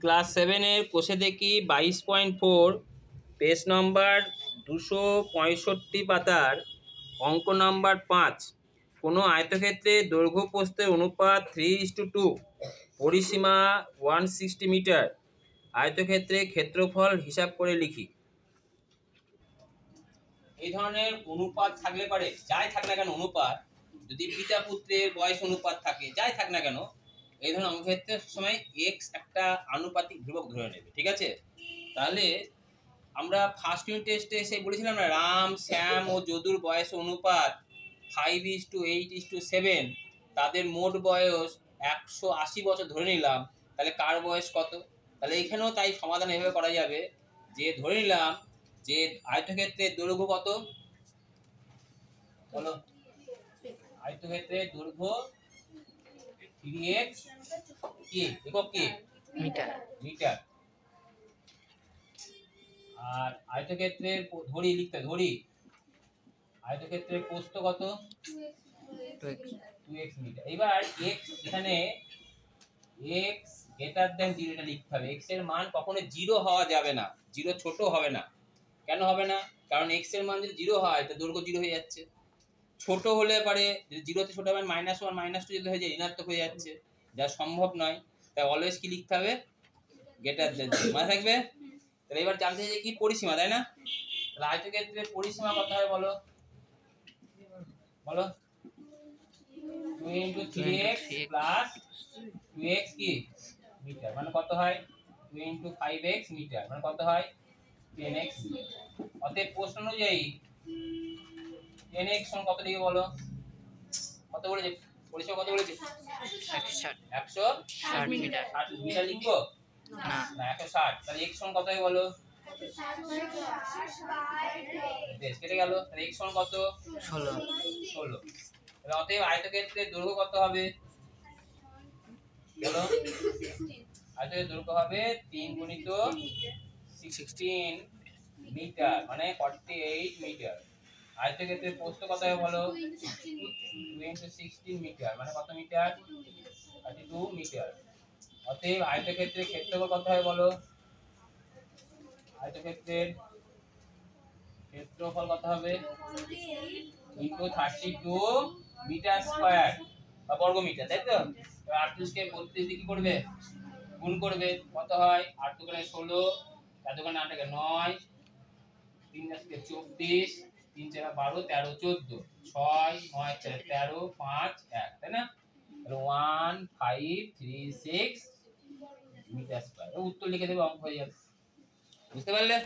Class 7-এর কোষে দেখি 22.4 page নম্বর 265 পাতার অঙ্ক নম্বর 5। কোনো আয়তক্ষেত্রে দৈর্ঘ্য প্রস্থের অনুপাত 3:2, পরিসীমা 160 মিটার। আয়তক্ষেত্রে ক্ষেত্রফল হিসাব করে লিখি। এই ধরনের অনুপাত থাকলে পারে, যাই থাক না কেন অনুপাত, যদি পিতা পুত্রের বয়স অনুপাত থাকে, যাই থাক না কেন, এই ধরনের অঙ্কক্ষেত্রের সময় এক্স একটা আনুপাতিক ধ্রুবক ধরে নেবে। ঠিক আছে? তাহলে আমরা ফার্স্ট ইউনিট টেস্টে এসে বলেছিলাম না, রাম, শ্যাম ও যদুর বয়স অনুপাত 5:8:7, তাদের মোট বয়স 180 বছর ধরে নিলাম। তাহলে কার বয়স কত? তাহলে এখানেও তাই সমাধান এভাবে করা যাবে যে ধরে নিলাম যে আয়তক্ষেত্রের দৈর্ঘ্য কত, বলো? আয়তক্ষেত্রের দৈর্ঘ্য 3x কি একক কি মিটার। আর আয়তক্ষেত্রের ধরি লিখতে, ধরি আয়তক্ষেত্রের প্রস্থ কত? 2x metre. এবার x এখানে x গ্রেটার দ্যান 0 এটা লিখতে হবে। x এর মান কখনো 0 হওয়া যাবে না, 0 ছোট হবে না। কেন হবে না? কারণ x এর মান যদি 0 হয় তাহলে দৈর্ঘ্য 0 হয়ে যাচ্ছে। ছোট হলে পারে, যদি 0 তে ছোট হবে -1 -2 যদি হয়ে যায় ঋণাত্মক হয়ে যাচ্ছে, যা সম্ভব নয়। তাই অলওয়েজ কি লিখতে হবে? গ্রেটার দ্যান 0, মনে থাকবে? তাহলে এবার জানতে চাই কি পরিসীমা, তাই না? তাহলে আয়তক্ষেত্রের পরিসীমা কত হয় বলো? বলো 2 × 3x প্লাস 2x কি মিটার, মানে কত হয়? 2 × 5x মিটার, মানে কত হয়? 10x। অতএব প্রশ্ন অনুযায়ী 10x সমান কত লিখবে বলো? কত বলেছে পরিসীমা, কত বলেছে? 160 মিটার। 60 মিটার লিখবো না, 160। তাহলে x সমান কত হয় বলো? বেশ, কেটে গেল। তাহলে x সমান কত? 16। তাহলে অতএব আয়তক্ষেত্রের দৈর্ঘ্য কত হবে বলো? আয়তক্ষেত্রের দৈর্ঘ্য হবে 3 × 16 মিটার, মানে 48 মিটার। আয়তক্ষেত্রের প্রস্থ কত হবে বলো? 2 × 16 মিটার, মানে কত মিটার? 32 মিটার। অতএব আয়তক্ষেত্রের ক্ষেত্রফল কত হয় বলো? আয়তক্ষেত্রের ক্ষেত্রফল কত হবে? 32 মিটার স্কয়ার বা বর্গ মিটার, তাই তো? 38 কে 32 দিয়ে কি করবে? গুণ করবে। কত হয়? 8 × 2 = 16, 4 × 8 = 9, 3 × 4 = 24, 3 × 4 = 12, 13, 14, 6, 9, 4, 13, 5, 1, তাই না? 1536 মিটার স্কয়ার। উত্তর লিখে দেবে, অঙ্ক হয়ে যাবে। বুঝতে পারলে?